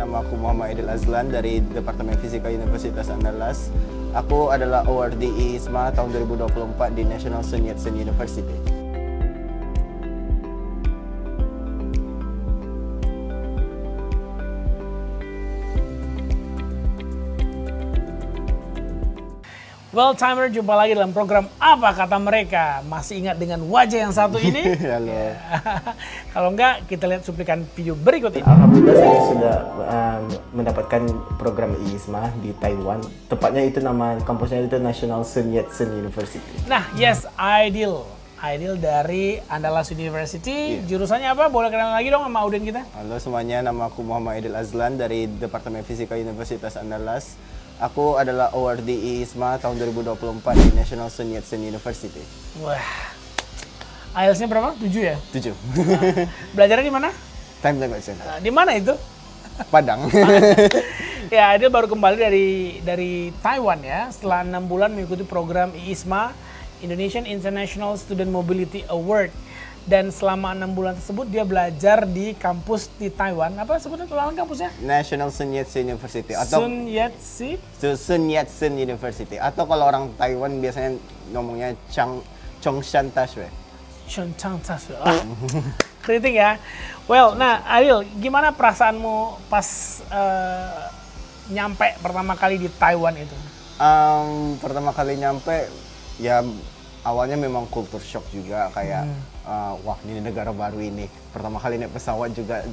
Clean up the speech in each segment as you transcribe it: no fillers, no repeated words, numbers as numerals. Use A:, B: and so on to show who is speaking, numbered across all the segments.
A: nama aku Muhammad Aidil Azlan dari Departemen Fisika Universitas Andalas. Aku adalah awardee ISMA tahun 2024 di National Sun Yat-sen University.
B: Well timer, jumpa lagi dalam program Apa Kata Mereka. Masih ingat dengan wajah yang satu ini?
A: Halo.
B: Kalau enggak, kita lihat cuplikan video berikut ini.
A: Alhamdulillah saya sudah mendapatkan program ISMA di Taiwan. Tepatnya itu nama kampusnya itu National Sun Yat-sen University.
B: Nah, yes, Aidil. Aidil dari Andalas University. Jurusannya apa? Boleh kenalan lagi dong sama audien kita?
A: Halo semuanya, nama aku Muhammad Aidil Azlan dari Departemen Fisika Universitas Andalas. Aku adalah awardee ISMA tahun 2024 di National Sun Yat-sen University.
B: Wah, IELTS-nya berapa? 7 ya?
A: 7.
B: Belajarnya di mana?
A: Time Center.
B: Di mana itu?
A: Padang.
B: Ya, dia baru kembali dari Taiwan ya, setelah 6 bulan mengikuti program ISMA, Indonesian International Student Mobility Award. Dan selama 6 bulan tersebut dia belajar di kampus di Taiwan. Apa sebutnya ulang kampusnya?
A: National Sun Yat-sen University atau
B: Sun Yat-sen?
A: Sun Yat-sen University, atau kalau orang Taiwan biasanya ngomongnya Chongshan Tashwe.
B: Chongshan Tashwe. Kritik ya. Well, nah Aidil, gimana perasaanmu pas nyampe pertama kali di Taiwan itu?
A: Pertama kali nyampe ya awalnya memang culture shock juga, kayak wah ini negara baru ini, pertama kali naik pesawat juga,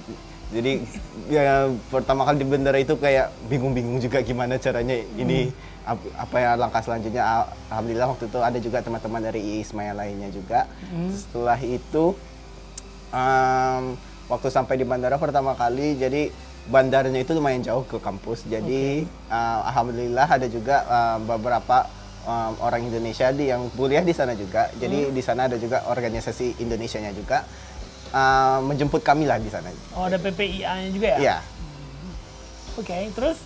A: jadi ya pertama kali di bandara itu kayak bingung-bingung juga gimana caranya ini apa ya langkah selanjutnya. Alhamdulillah waktu itu ada juga teman-teman dari ISMA yang lainnya juga. Setelah itu waktu sampai di bandara pertama kali, jadi bandaranya itu lumayan jauh ke kampus, jadi alhamdulillah ada juga beberapa orang Indonesia yang kuliah di sana juga. Jadi di sana ada juga organisasi Indonesianya juga menjemput kami lah di sana.
B: Oh, ada PPIA-nya juga ya?
A: Iya.
B: Oke, terus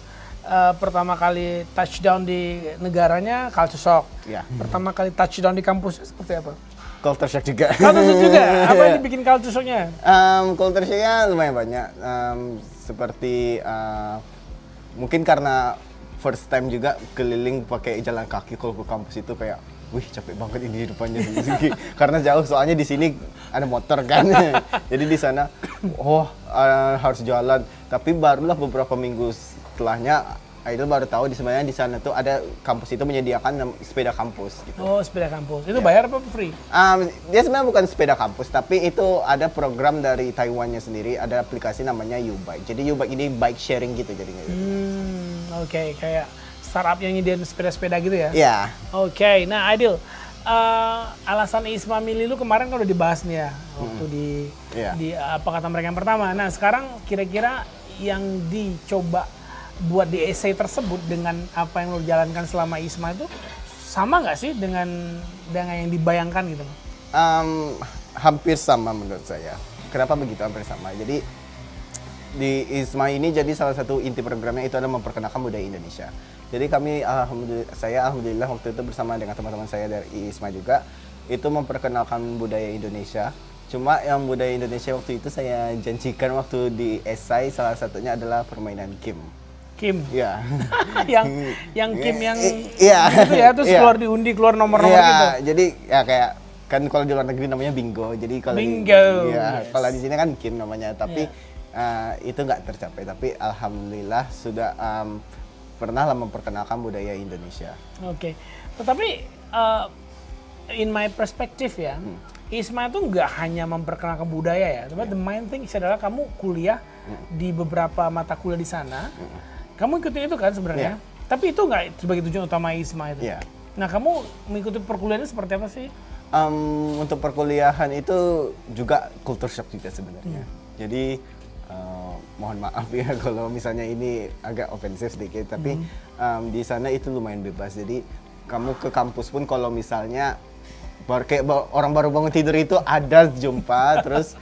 B: pertama kali touchdown di negaranya culture shock.
A: Iya.
B: Pertama kali touchdown di kampusnya seperti apa?
A: Culture shock juga.
B: Culture shock juga? Apa yang dibikin culture shocknya?
A: Culture shocknya lumayan banyak. Seperti mungkin karena first time juga keliling pakai jalan kaki kalau ke kampus itu kayak, wih capek banget ini di depannya karena jauh, soalnya di sini ada motor kan. Jadi di sana harus jalan. Tapi barulah beberapa minggu setelahnya Aidil baru tahu sebenarnya di sana tuh ada kampus itu menyediakan sepeda kampus gitu.
B: Oh, sepeda kampus. Itu bayar apa free?
A: Dia sebenarnya bukan sepeda kampus, tapi itu ada program dari Taiwannya sendiri, ada aplikasi namanya YouBike. Jadi YouBike ini bike sharing gitu jadinya.
B: Oke, kayak startup yang nyediain sepeda-sepeda gitu ya?
A: Iya.
B: Oke, nah Aidil, alasan ISMA milih lu kemarin kan udah dibahas nih ya, waktu di Apa Kata Mereka yang pertama. Nah sekarang kira-kira yang dicoba buat di essay tersebut dengan apa yang lo jalankan selama ISMA itu sama nggak sih dengan yang dibayangkan gitu?
A: Hampir sama menurut saya. Kenapa begitu hampir sama? Jadi di ISMA ini jadi salah satu inti programnya itu adalah memperkenalkan budaya Indonesia. Jadi kami alhamdulillah waktu itu bersama dengan teman-teman saya dari ISMA juga itu memperkenalkan budaya Indonesia. Cuma yang budaya Indonesia waktu itu saya janjikan waktu di esai salah satunya adalah permainan Kim.
B: Kim?
A: Iya.
B: yang Kim yang
A: iya.
B: Itu ya, terus keluar diundi, keluar nomor-nomor gitu.
A: Jadi ya kayak kan kalau di luar negeri namanya bingo. Jadi kalau kalau di sini kan Kim namanya, tapi itu nggak tercapai. Tapi alhamdulillah sudah pernah lah memperkenalkan budaya Indonesia. Oke.
B: Tetapi in my perspective ya, ISMA itu nggak hanya memperkenalkan budaya ya, tapi the main thing adalah kamu kuliah di beberapa mata kuliah di sana. Kamu ikutin itu kan sebenarnya, tapi itu nggak sebagai tujuan utama ISMA itu. Nah, kamu mengikuti perkuliahannya seperti apa sih?
A: Untuk perkuliahan itu juga culture shock juga sebenarnya. Jadi mohon maaf ya kalau misalnya ini agak ofensif sedikit, tapi di sana itu lumayan bebas. Jadi kamu ke kampus pun kalau misalnya kayak orang baru bangun tidur itu ada jumpa, terus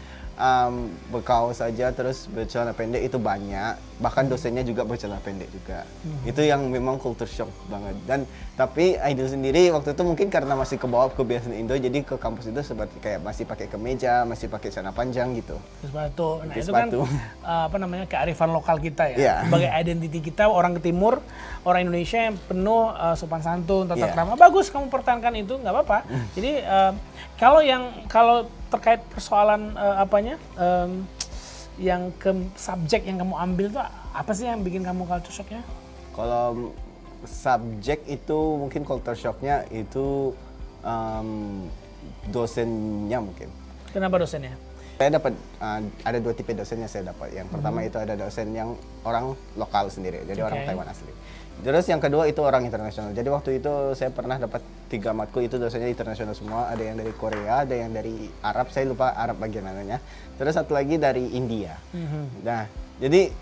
A: berkaos saja terus bercelana pendek itu banyak, bahkan dosennya juga bercelana pendek juga. Itu yang memang culture shock banget. Dan tapi Aidil sendiri waktu itu mungkin karena masih kebawa kebiasaan Indo, jadi ke kampus itu seperti kayak masih pakai kemeja, masih pakai celana panjang gitu.
B: Sepatu. Nah,
A: Pakai
B: itu
A: sepatu.
B: kan apa namanya, kearifan lokal kita ya.
A: Yeah.
B: Sebagai identiti kita, orang ke timur, orang Indonesia yang penuh sopan santun, tata
A: Yeah.
B: krama. Bagus kamu pertahankan itu, nggak apa-apa. Jadi kalau terkait persoalan yang ke subjek yang kamu ambil tuh apa sih yang bikin kamu culture shock-nya?
A: Kalau subjek itu mungkin culture shock-nya itu dosennya mungkin.
B: Kenapa dosennya?
A: Saya dapat ada 2 tipe dosen yang saya dapat. Yang pertama itu ada dosen yang orang lokal sendiri, jadi orang Taiwan asli. Terus yang kedua itu orang internasional. Jadi waktu itu saya pernah dapat 3 matkul itu dosennya internasional semua. Ada yang dari Korea, ada yang dari Arab, saya lupa Arab bagian mananya. Terus satu lagi dari India. Nah, jadi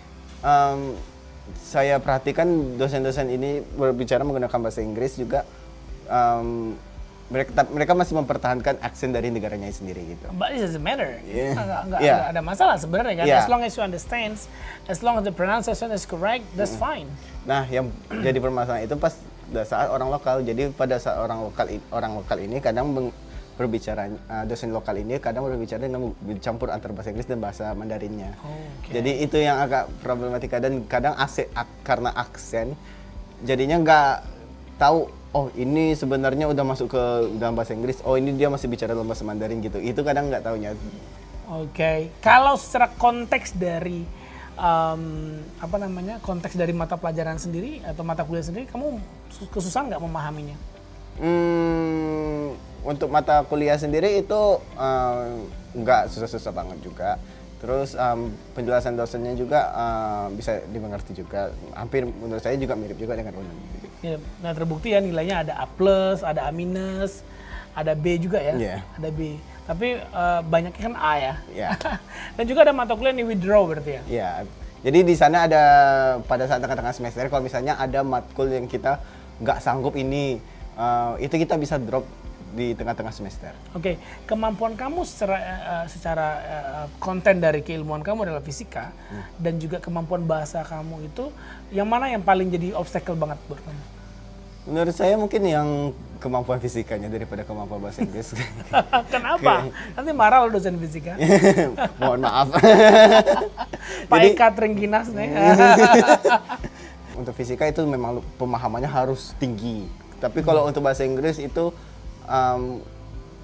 A: saya perhatikan dosen-dosen ini berbicara menggunakan bahasa Inggris juga. Mereka masih mempertahankan aksen dari negaranya sendiri gitu.
B: But it doesn't matter.
A: Yeah.
B: Nggak ada masalah sebenarnya kan.
A: Yeah.
B: As long as you understand, as long as the pronunciation is correct, that's fine.
A: Nah, yang jadi permasalahan itu pas saat orang lokal. Jadi pada saat orang lokal ini kadang berbicara, dosen lokal ini kadang berbicara dengan campur antara bahasa Inggris dan bahasa Mandarinnya. Jadi itu yang agak problematika, dan kadang karena aksen jadinya nggak tahu, oh ini sebenarnya udah masuk ke dalam bahasa Inggris, oh ini dia masih bicara dalam bahasa Mandarin gitu. Itu kadang nggak taunya.
B: Oke. Kalau secara konteks dari konteks dari mata pelajaran sendiri atau mata kuliah sendiri, kamu kesusahan nggak memahaminya?
A: Untuk mata kuliah sendiri itu nggak susah-susah banget juga. Terus penjelasan dosennya juga bisa dimengerti juga. Hampir menurut saya juga mirip juga dengan UNAN.
B: Ya, nah terbukti ya nilainya ada A+, ada A-, ada B juga ya.
A: Yeah.
B: Ada B. Tapi banyaknya kan A ya.
A: Yeah.
B: Dan juga ada mata kuliah yang withdraw berarti ya.
A: Iya. Jadi di sana ada pada saat tengah-tengah semester, kalau misalnya ada matkul yang kita nggak sanggup ini, itu kita bisa drop di tengah-tengah semester.
B: Oke, kemampuan kamu secara konten dari keilmuan kamu adalah fisika, dan juga kemampuan bahasa kamu itu, yang mana yang paling jadi obstacle banget buat kamu?
A: Menurut saya mungkin yang kemampuan fisikanya daripada kemampuan bahasa Inggris.
B: Kenapa? Nanti marah loh dosen fisika.
A: Mohon maaf.
B: Pak Eka Trengginas nih.
A: Untuk fisika itu memang pemahamannya harus tinggi. Tapi kalau untuk bahasa Inggris itu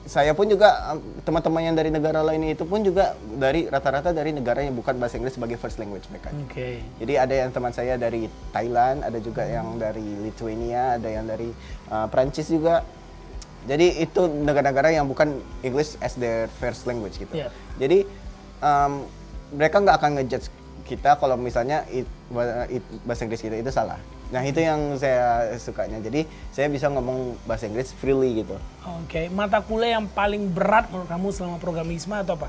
A: saya pun juga teman-teman yang dari negara lain itu pun juga rata-rata dari negara yang bukan bahasa Inggris sebagai first language mereka. Jadi ada yang teman saya dari Thailand, ada juga yang dari Lithuania, ada yang dari Prancis juga. Jadi itu negara-negara yang bukan English as their first language gitu.
B: Yeah.
A: Jadi mereka nggak akan ngejudge kita kalau misalnya bahasa Inggris kita itu salah. Nah itu yang saya sukanya, jadi saya bisa ngomong bahasa Inggris freely gitu.
B: Oke, mata kuliah yang paling berat menurut kamu selama program ISMA atau apa?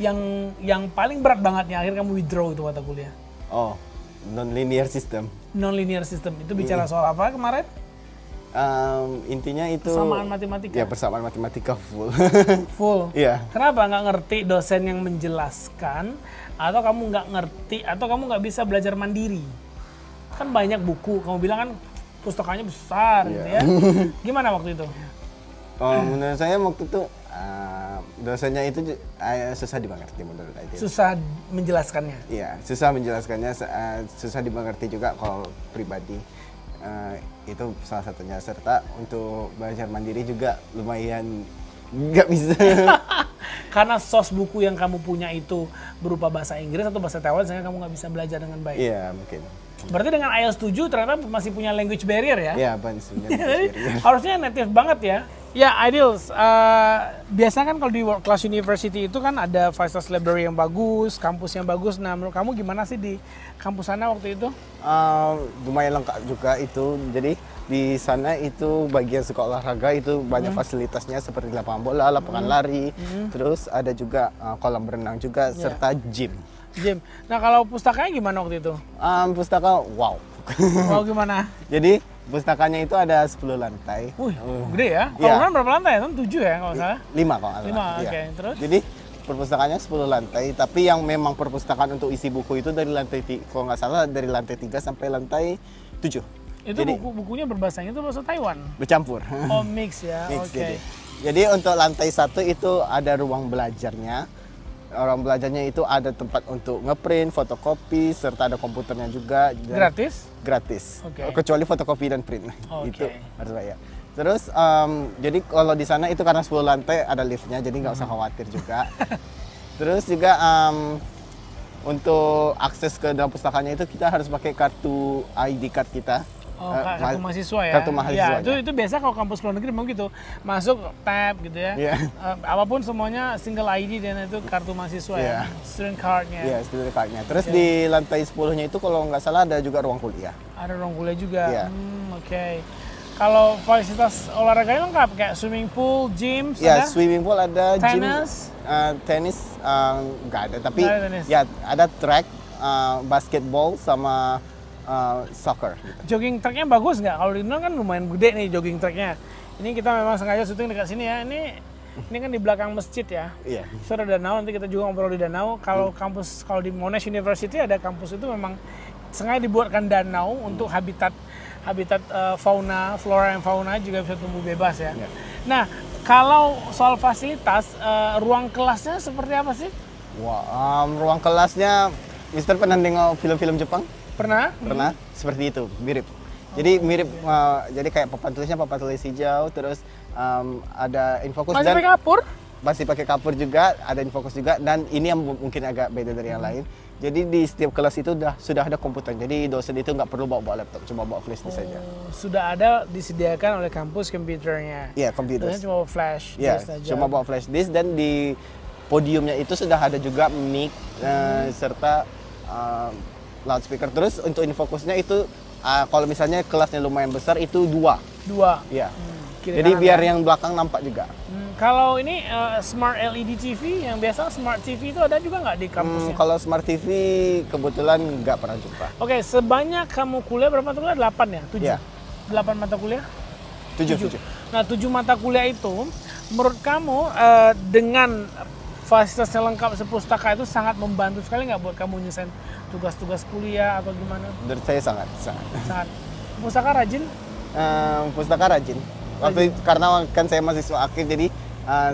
B: Yang paling berat banget yang akhirnya kamu withdraw itu mata kuliah?
A: Oh, non-linear system.
B: Non-linear system, itu bicara soal apa kemarin?
A: Intinya itu
B: persamaan matematika.
A: Ya, persamaan matematika full.
B: Full.
A: Iya.
B: Kenapa nggak ngerti dosen yang menjelaskan, atau kamu nggak ngerti, atau kamu nggak bisa belajar mandiri? Kan banyak buku, kamu bilang kan pustakannya besar gitu ya. Gimana waktu itu?
A: Menurut saya waktu itu dosennya itu susah dimengerti menurut saya.
B: Susah menjelaskannya?
A: Iya, susah menjelaskannya, susah dimengerti juga kalau pribadi. Itu salah satunya, serta untuk belajar mandiri juga lumayan nggak bisa.
B: Karena source buku yang kamu punya itu berupa bahasa Inggris atau bahasa Taiwan, sehingga kamu nggak bisa belajar dengan baik.
A: Iya, mungkin.
B: Berarti dengan IELTS 7 ternyata masih punya language barrier ya?
A: Iya, sebenarnya.
B: Harusnya native banget ya. Ya, Aidil, biasanya kan kalau di World Class University itu kan ada Vice Library yang bagus, kampus yang bagus. Nah, menurut kamu gimana sih di kampus sana waktu itu?
A: Lumayan lengkap juga itu. Jadi di sana itu bagian suka olahraga itu banyak fasilitasnya seperti lapangan bola, lapangan lari, terus ada juga kolam berenang juga, serta gym.
B: Nah, kalau pustakanya gimana waktu itu?
A: Pustaka, wow.
B: Wow, gimana?
A: Jadi Pustakanya itu ada 10 lantai.
B: Wih, gede ya? Kalau
A: Iya.
B: UNAN berapa lantai? Kan 7 ya kalau nggak salah.
A: 5 kalau nggak
B: 5,
A: salah. Iya.
B: oke. Terus?
A: Jadi perpustakaannya 10 lantai, tapi yang memang perpustakaan untuk isi buku itu dari lantai kalau nggak salah dari lantai 3 sampai lantai 7.
B: Itu bukunya berbahasa Inggris atau bahasa Taiwan?
A: Bercampur.
B: Oh, mix ya.
A: Mix,
B: Oke.
A: Jadi untuk lantai 1 itu ada ruang belajarnya. Ruang belajarnya itu ada tempat untuk ngeprint, fotokopi, serta ada komputernya juga.
B: Gratis?
A: Gratis.
B: Oke.
A: Kecuali fotokopi dan print.
B: Oke.
A: Itu harus bayar. Terus jadi kalau di sana itu karena 10 lantai ada liftnya, jadi nggak usah khawatir juga. Terus juga untuk akses ke dalam pustakanya itu kita harus pakai kartu ID card kita.
B: Oh, kartu mahasiswa ya?
A: Kartu mahasiswa.
B: Ya, itu biasa kalau kampus luar negeri memang gitu. Masuk, tab gitu ya.
A: Iya.
B: Apapun semuanya single ID dan itu kartu mahasiswa ya. Student card-nya.
A: Iya, student card-nya. Terus di lantai 10-nya itu kalau nggak salah ada juga ruang kuliah.
B: Ada ruang kuliah juga.
A: Iya.
B: Oke. Kalau fasilitas olahraganya lengkap kayak swimming pool, gym,
A: Ya,
B: ada?
A: swimming pool ada,
B: Tenis?
A: tenis nggak ada, tapi
B: Nggak ada tenis.
A: ya ada track, basketball sama soccer. Gitu.
B: Jogging tracknya bagus nggak? Kalau di Indonesia kan lumayan gede nih jogging tracknya. Ini kita memang sengaja syuting dekat sini ya. Ini kan di belakang masjid ya.
A: Iya.
B: So, ada danau, nanti kita juga ngobrol di danau. Kalau kalau di Monash University ada kampus itu memang sengaja dibuatkan danau untuk habitat fauna, flora and fauna juga bisa tumbuh bebas ya.
A: Iya.
B: Nah, kalau soal fasilitas, ruang kelasnya seperti apa sih?
A: Wah, ruang kelasnya, Mister pernah nengok film-film Jepang?
B: Pernah?
A: Pernah? Seperti itu, mirip. Jadi mirip, jadi kayak papan tulis hijau, terus ada infokus
B: Masih
A: dan
B: pakai kapur?
A: masih pakai kapur juga, ada infokus juga, dan ini yang mungkin agak beda dari yang lain. Jadi di setiap kelas itu sudah ada komputer, jadi dosen itu nggak perlu bawa laptop, cuma bawa flash disk saja.
B: Sudah ada disediakan oleh kampus komputernya.
A: Iya, komputer.
B: Dosen cuma bawa flash
A: Iya,
B: disk aja.
A: cuma bawa flash disk, dan di podiumnya itu sudah ada juga mic serta loudspeaker. Terus untuk infokusnya itu kalau misalnya kelasnya lumayan besar itu 2. Iya.
B: Kiri
A: Jadi
B: kanan
A: biar
B: ya.
A: yang belakang nampak juga.
B: Kalau ini smart LED TV yang biasa smart TV itu ada juga nggak di kampusnya?
A: Kalau smart TV kebetulan nggak pernah jumpa.
B: Oke, sebanyak kamu kuliah berapa mata kuliah? 8 ya? 7?
A: Iya.
B: 8 mata kuliah?
A: 7.
B: Nah, 7 mata kuliah itu menurut kamu dengan fasilitas yang lengkap sepustaka itu sangat membantu sekali nggak buat kamu nyelesain tugas-tugas kuliah atau gimana?
A: Menurut saya sangat.
B: Sangat. Pustaka rajin?
A: Pustaka rajin. Karena kan saya mahasiswa akhir, jadi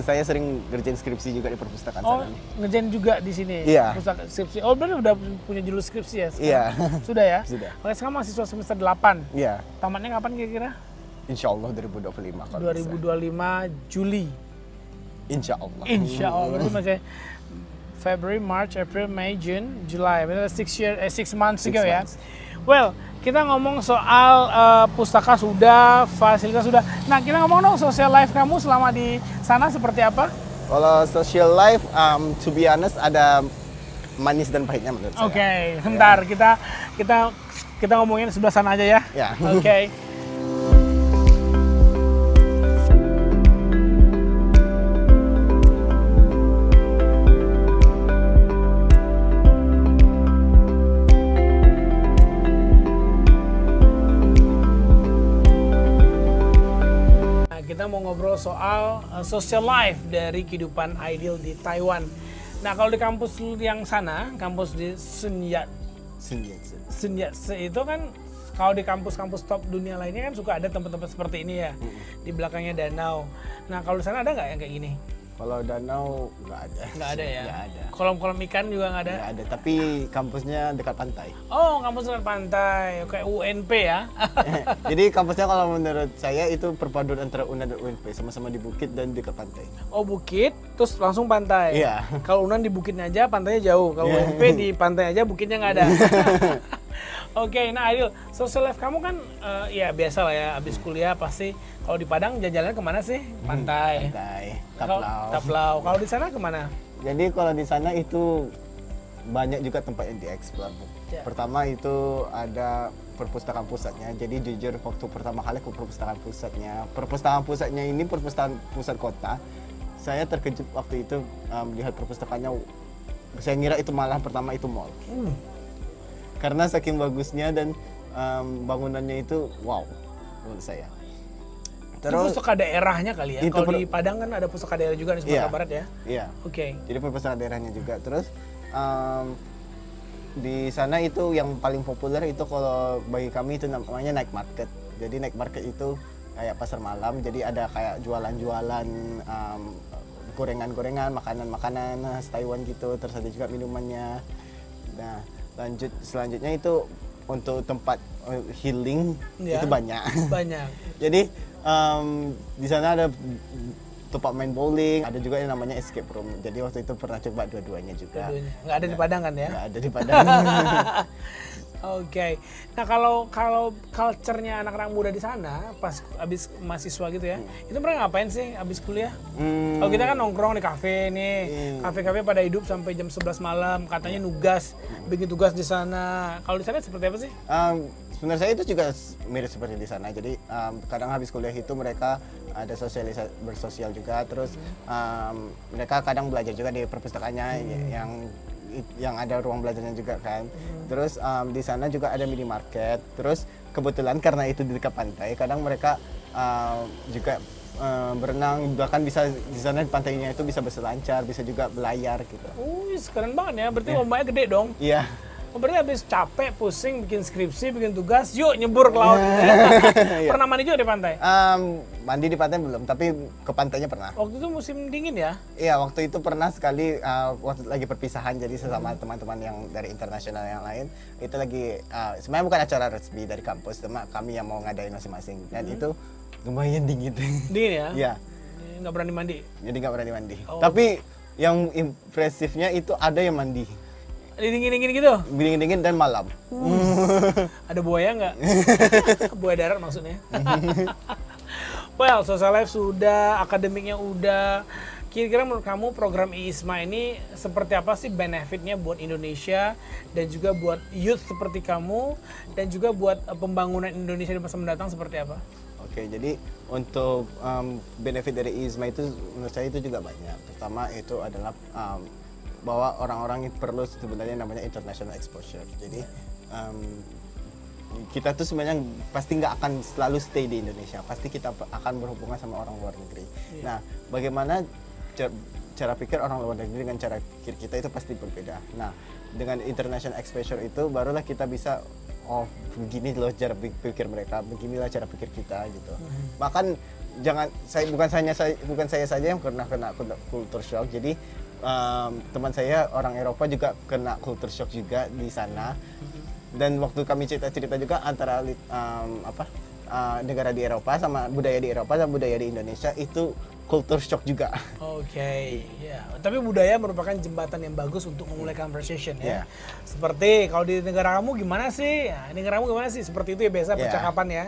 A: saya sering ngerjain skripsi juga di perpustakaan
B: Oh,
A: sana.
B: ngerjain juga di sini?
A: Iya.
B: Pustaka skripsi. Oh, berarti udah punya judul skripsi ya sekarang?
A: Iya.
B: Sudah ya?
A: Sudah.
B: Oke, sekarang mahasiswa semester 8.
A: Iya.
B: Tamatnya kapan kira-kira?
A: Insya Allah 2025 kalau bisa.
B: 2025 Juli.
A: Insya Allah.
B: Insya Allah. Berarti masih February, March, April, May, June, July. Berarti 6 months ago ya. Well, kita ngomong soal pustaka sudah, fasilitas sudah. Nah, kita ngomong dong social life kamu selama di sana seperti apa?
A: Kalau social life, to be honest, ada manis dan pahitnya menurut saya.
B: Oke, sebentar kita ngomongin sebelah sana aja ya.
A: Ya.
B: Oke. Kita mau ngobrol soal social life dari kehidupan ideal di Taiwan. Nah, kalau di kampus yang sana, kampus di Sun Yat-sen itu kan kalau di kampus-kampus top dunia lainnya kan suka ada tempat-tempat seperti ini ya. Di belakangnya danau. Nah, kalau di sana ada nggak yang kayak gini?
A: Kalau danau nggak ada.
B: Nggak ada ya?
A: Nggak ada.
B: Kolam-kolam ikan juga nggak ada?
A: Nggak ada, tapi kampusnya dekat pantai.
B: Oh, kampus dekat pantai. Kayak UNP ya?
A: Jadi kampusnya kalau menurut saya itu perpaduan antara UNAN dan UNP, sama-sama di bukit dan dekat pantai.
B: Oh, bukit, terus langsung pantai?
A: Iya.
B: Kalau UNAN di bukitnya aja, pantainya jauh. Kalau UNP di pantai aja, bukitnya nggak ada. Oke, nah Adil, social life kamu kan ya biasa lah ya, abis kuliah pasti kalau di Padang jalan-jalan kemana sih? Pantai.
A: Pantai, Taplau.
B: Taplau. Kalau di sana kemana?
A: Jadi kalau di sana itu banyak juga tempat yang dieksplor.
B: Ya.
A: Pertama itu ada perpustakaan pusatnya. Jadi jujur waktu pertama kali ke perpustakaan pusatnya ini perpustakaan pusat kota. Saya terkejut waktu itu melihat perpustakaannya. Saya ngira itu malah pertama itu mall. Karena saking bagusnya dan bangunannya itu wow. menurut saya.
B: Itu pusaka daerahnya kali ya. Kalau di Padang kan ada pusaka daerah juga di Sumatera Barat ya.
A: Iya.
B: Oke.
A: Jadi pusaka daerahnya juga. Terus di sana itu yang paling populer itu kalau bagi kami itu namanya night market. Jadi night market itu kayak pasar malam. Jadi ada kayak jualan-jualan gorengan-gorengan, makanan-makanan khas Taiwan gitu. Terus ada juga minumannya. Nah, selanjutnya itu untuk tempat healing itu banyak.
B: Banyak.
A: Jadi di sana ada tempat main bowling, ada juga yang namanya escape room. Jadi waktu itu pernah coba dua-duanya juga.
B: Nggak ada di Padang kan ya?
A: Nggak ada di Padang.
B: Oke. Nah kalau culture-nya anak-anak muda di sana pas abis mahasiswa gitu ya, itu mereka ngapain sih abis kuliah? Kalau kita kan nongkrong di kafe nih, kafe-kafe pada hidup sampai jam 11 malam, katanya nugas, bikin tugas di sana. Kalau di sana seperti apa sih?
A: Sebenarnya saya itu juga mirip seperti di sana. Jadi kadang habis kuliah itu mereka ada bersosial juga. Terus mereka kadang belajar juga di perpustakaannya yang ada ruang belajarnya juga kan. Terus di sana juga ada minimarket. Terus kebetulan karena itu di dekat pantai, kadang mereka juga berenang, bahkan bisa di sana di pantainya itu bisa berselancar, bisa juga belayar gitu.
B: Keren banget ya. Berarti lombanya gede dong.
A: Iya.
B: Berarti habis capek, pusing, bikin skripsi, bikin tugas, yuk nyebur ke laut. Pernah mandi juga di pantai?
A: Mandi di pantai belum, tapi ke pantainya pernah.
B: Waktu itu musim dingin ya?
A: Iya, waktu itu pernah sekali waktu lagi perpisahan, jadi sesama teman-teman yang dari internasional yang lain, itu lagi, sebenarnya bukan acara resmi dari kampus, cuma kami yang mau ngadain masing-masing. Dan itu lumayan dingin.
B: Dingin ya?
A: Iya.
B: Nggak berani mandi?
A: Jadi nggak berani mandi. Tapi yang impresifnya itu ada yang mandi.
B: Dingin-dingin gitu?
A: Dingin-dingin dan malam.
B: Ada buaya nggak? Buaya darat maksudnya. Well, social life sudah, akademiknya udah. Kira-kira menurut kamu program IISMA ini seperti apa sih benefitnya buat Indonesia dan juga buat youth seperti kamu dan juga buat pembangunan Indonesia di masa mendatang seperti apa?
A: Oke, jadi untuk benefit dari IISMA itu menurut saya itu juga banyak. Pertama itu adalah bahwa orang-orang perlu sebenarnya namanya international exposure. Jadi kita tuh sebenarnya pasti nggak akan selalu stay di Indonesia. Pasti kita akan berhubungan sama orang luar negeri. Nah, bagaimana cara pikir orang luar negeri dengan cara pikir kita itu pasti berbeda. Nah, dengan international exposure itu barulah kita bisa begini loh cara pikir mereka, beginilah cara pikir kita gitu. Bahkan bukan saya saja yang kena culture shock. Jadi teman saya orang Eropa juga kena culture shock juga di sana. Dan waktu kami cerita juga antara negara di Eropa sama budaya di Eropa dan budaya di Indonesia itu culture shock juga.
B: Oke, ya. Tapi budaya merupakan jembatan yang bagus untuk memulai conversation ya. Seperti kalau di negara kamu gimana sih? Ya, negara kamu gimana sih? Seperti itu ya biasa percakapan ya.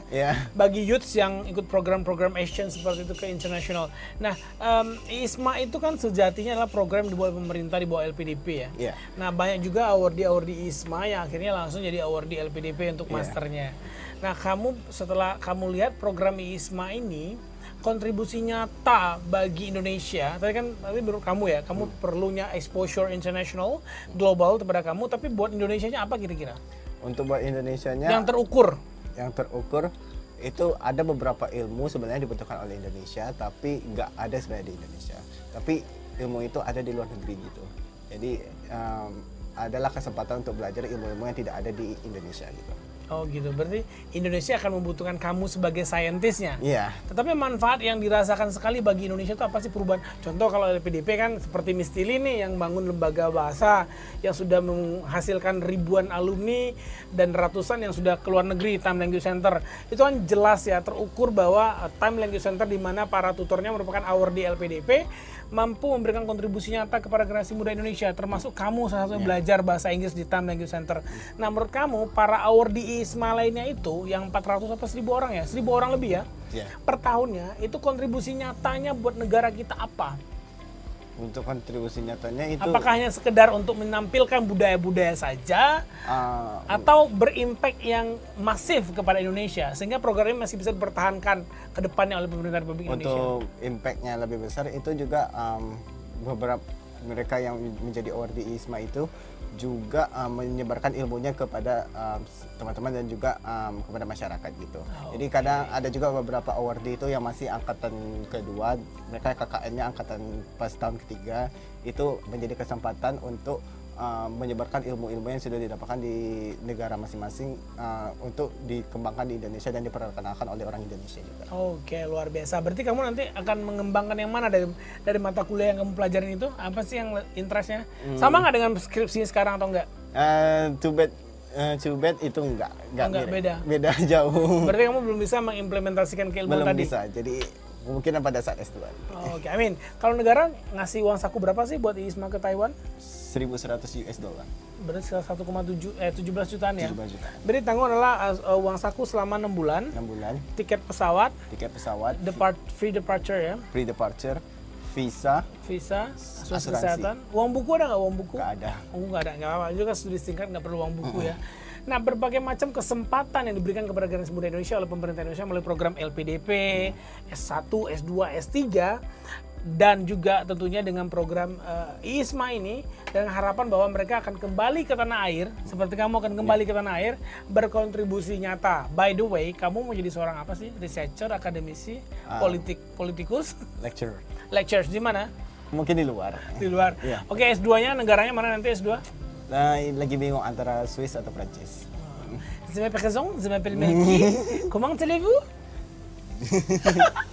B: Bagi youths yang ikut program-program Asian seperti itu ke international. Nah, IISMA itu kan sejatinya adalah program di bawah pemerintah, di bawah LPDP ya. Nah, banyak juga awardee IISMA yang akhirnya langsung jadi awardee LPDP untuk masternya. Nah, setelah kamu lihat program IISMA ini, kontribusi nyata bagi Indonesia, tadi menurut kamu ya, kamu perlunya exposure international, global kepada kamu, tapi buat Indonesianya apa kira-kira?
A: Untuk buat Indonesianya
B: yang terukur
A: itu ada beberapa ilmu sebenarnya dibutuhkan oleh Indonesia, tapi nggak ada sebenarnya di Indonesia. Tapi ilmu itu ada di luar negeri gitu. Jadi adalah kesempatan untuk belajar ilmu-ilmu yang tidak ada di Indonesia gitu.
B: Oh gitu, berarti Indonesia akan membutuhkan kamu sebagai saintisnya.
A: Iya.
B: Tetapi manfaat yang dirasakan sekali bagi Indonesia itu apa sih perubahan? Contoh kalau LPDP kan seperti Mistili nih yang bangun lembaga bahasa yang sudah menghasilkan ribuan alumni dan ratusan yang sudah keluar negeri, Time Language Center. Itu kan jelas ya, terukur bahwa Time Language Center di mana para tutornya merupakan awardee LPDP mampu memberikan kontribusi nyata kepada generasi muda Indonesia, termasuk kamu salah satunya belajar bahasa Inggris di Time Language Center. Nah, menurut kamu para awardee IISMA lainnya itu yang 400 apa 1000 orang ya? 1000 orang lebih ya? Per tahunnya itu kontribusi nyatanya buat negara kita apa?
A: Untuk kontribusi nyatanya itu
B: apakah hanya sekedar untuk menampilkan budaya-budaya saja atau berimpact yang masif kepada Indonesia sehingga program ini masih bisa dipertahankan ke depannya oleh pemerintah Republik Indonesia?
A: Untuk impactnya lebih besar itu juga mereka yang menjadi awardee ISMA itu juga menyebarkan ilmunya kepada teman-teman dan juga kepada masyarakat gitu. Jadi kadang ada juga beberapa awardee itu yang masih angkatan kedua, mereka KKN-nya angkatan pas tahun ketiga, itu menjadi kesempatan untuk menyebarkan ilmu-ilmu yang sudah didapatkan di negara masing-masing untuk dikembangkan di Indonesia dan diperkenalkan oleh orang Indonesia juga.
B: Oke, luar biasa. Berarti kamu nanti akan mengembangkan yang mana dari mata kuliah yang kamu pelajarin itu? Apa sih yang interestnya? Sama nggak dengan skripsi sekarang atau enggak?
A: Too bad itu enggak
B: beda.
A: Beda jauh.
B: Berarti kamu belum bisa mengimplementasikan keilmuan tadi?
A: Belum bisa, jadi mungkin pada saat S2.
B: Oke, I mean, kalau negara ngasih uang saku berapa sih buat ISMA ke Taiwan?
A: 1.100 US dollar.
B: Berarti 17 jutaan ya?
A: 17 jutaan.
B: Berarti tanggung adalah uang saku selama 6 bulan.
A: 6 bulan.
B: Tiket pesawat. Free departure ya?
A: Free departure. Visa.
B: Asuransi kesehatan. Uang buku ada nggak uang buku?
A: Nggak ada.
B: Nggak ada, nggak apa-apa. Juga studi singkat nggak perlu uang buku ya. Nah, berbagai macam kesempatan yang diberikan kepada generasi muda Indonesia oleh pemerintah Indonesia melalui program LPDP, S1, S2, S3, dan juga tentunya dengan program ISMA ini, dengan harapan bahwa mereka akan kembali ke tanah air, seperti kamu akan kembali ke tanah air, berkontribusi nyata. By the way, kamu mau jadi seorang apa sih? Researcher, akademisi, politikus? Lecturers di mana?
A: Mungkin di luar.
B: Di luar.
A: Yeah.
B: Oke, S2-nya negaranya mana nanti S2?
A: Nah, lagi bingung antara Swiss atau Prancis.
B: Je m'appelle Raison, je m'appelle Melky. Comment allez-vous?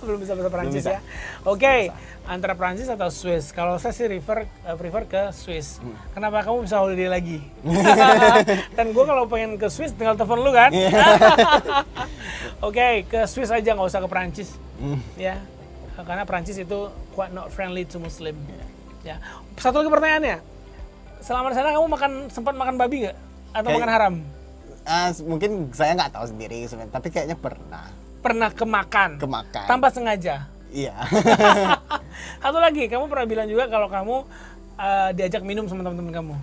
B: Belum bisa bahasa Prancis ya. Oke, antara Prancis atau Swiss. Kalau saya sih prefer ke Swiss. Kenapa kamu bisa holiday lagi? Dan gue kalau pengen ke Swiss tinggal telepon lu kan? Oke, ke Swiss aja, nggak usah ke Prancis. Ya, karena Prancis itu quite not friendly to Muslim. Ya. Satu lagi pertanyaannya. Selama di sana kamu sempat makan babi nggak? Atau makan haram?
A: Mungkin saya nggak tahu sendiri sebenarnya, tapi kayaknya pernah.
B: Pernah kemakan?
A: Kemakan.
B: Tanpa sengaja?
A: Iya.
B: Satu lagi, kamu pernah bilang juga kalau kamu diajak minum sama teman-teman kamu?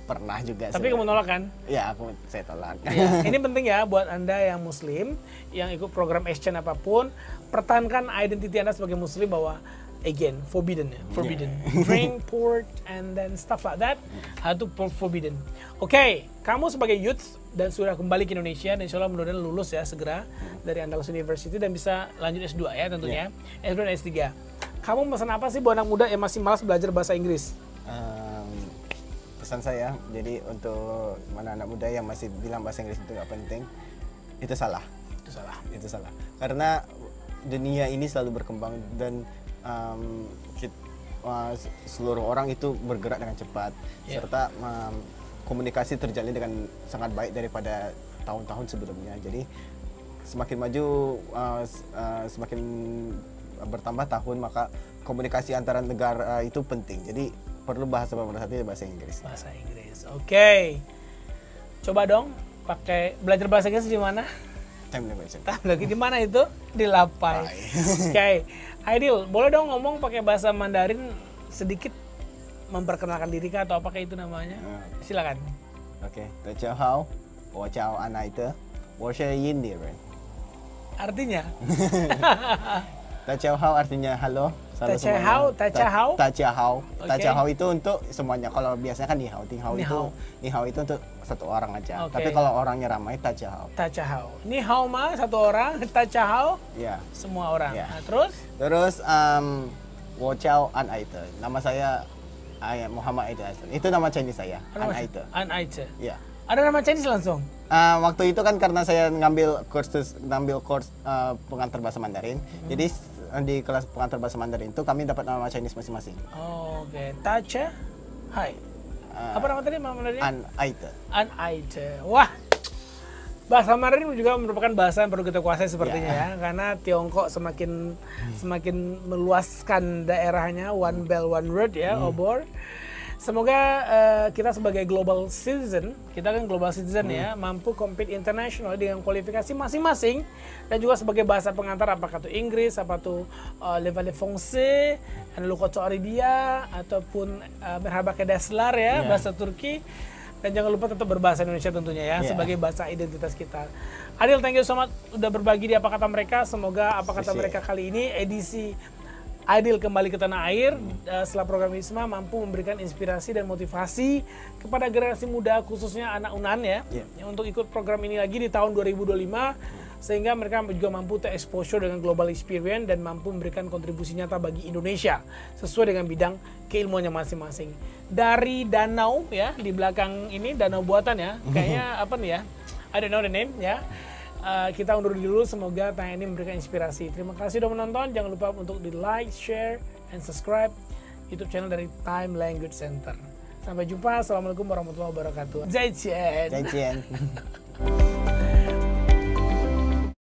A: Pernah juga.
B: Tapi kamu nolak kan?
A: Iya, saya tolak.
B: Ya, ini penting ya buat Anda yang Muslim, yang ikut program exchange apapun, pertahankan identiti Anda sebagai Muslim bahwa again, forbidden. Drink, pork, and then stuff like that, itu forbidden. Oke, kamu sebagai youth dan sudah kembali ke Indonesia, dan insya Allah mudah-mudahan lulus ya segera dari Andalus University dan bisa lanjut S2 ya tentunya, S2 dan S3. Kamu pesan apa sih buat anak muda yang masih malas belajar bahasa Inggris?
A: Pesan saya, jadi untuk anak muda yang masih bilang bahasa Inggris itu nggak penting, itu salah. Itu salah. Karena dunia ini selalu berkembang dan seluruh orang itu bergerak dengan cepat, serta komunikasi terjalin dengan sangat baik daripada tahun-tahun sebelumnya. Jadi semakin maju, semakin bertambah tahun, maka komunikasi antara negara itu penting. Jadi perlu bahasa Inggris. Bahasa Inggris.
B: Oke. Coba dong belajar bahasa Inggris di mana?
A: Time Language.
B: Lagi di mana itu? Di Lapai. Oke. Aidil, boleh dong ngomong pakai bahasa Mandarin sedikit, memperkenalkan diri kah atau apakah itu namanya? Silakan.
A: Oke. 大家好，我叫安奈德，我是印度人。
B: Artinya?
A: 大家好 artinya halo.
B: Ta Cha Hao
A: itu untuk semuanya. Kalau biasanya kan ni hao itu untuk satu orang aja.
B: Okay.
A: Tapi kalau orangnya ramai Ta Cha Hao.
B: Ni hao mah satu orang, Ta Cha Hao
A: ya
B: semua orang.
A: Ya.
B: Nah, terus
A: 我叫安爱德. Nama saya Muhammad Aidil Hasan. Itu nama Chinese saya. An Aidil. Ya.
B: Ada nama Chinese langsung?
A: Waktu itu kan karena saya ngambil course pengantar bahasa Mandarin. Jadi di kelas pengantar bahasa Mandarin itu kami dapat nama Chinese masing-masing.
B: Oke. Ta Cha Hai. Apa nama tadi Mandarinnya?
A: An Aidil.
B: Wah. Bahasa Mandarin juga merupakan bahasa yang perlu kita kuasai sepertinya ya, karena Tiongkok semakin meluaskan daerahnya, one belt one road ya, obor. Semoga kita sebagai global citizen, kita kan global citizen ya, mampu compete internasional dengan kualifikasi masing-masing, dan juga sebagai bahasa pengantar apakah itu Inggris, apa itu level Fongse, Luqat Arabia, ataupun Merhaba Kedaslar ya, bahasa Turki. Dan jangan lupa tetap berbahasa Indonesia tentunya ya, sebagai bahasa identitas kita. Adil, thank you so much udah berbagi di Apa Kata Mereka. Semoga Apa Kata Mereka kali ini edisi Aidil kembali ke tanah air setelah program ISMA mampu memberikan inspirasi dan motivasi kepada generasi muda khususnya anak UNAN ya untuk ikut program ini lagi di tahun 2025 sehingga mereka juga mampu ter-exposure dengan global experience dan mampu memberikan kontribusi nyata bagi Indonesia sesuai dengan bidang keilmuannya masing-masing. Dari danau ya di belakang ini, danau buatan ya, kayaknya apa nih ya, I don't know the name ya. Kita undur dulu, semoga tayang ini memberikan inspirasi. Terima kasih sudah menonton, jangan lupa untuk di like, share, and subscribe YouTube channel dari Time Language Center. Sampai jumpa, assalamualaikum warahmatullahi wabarakatuh. Zaijian.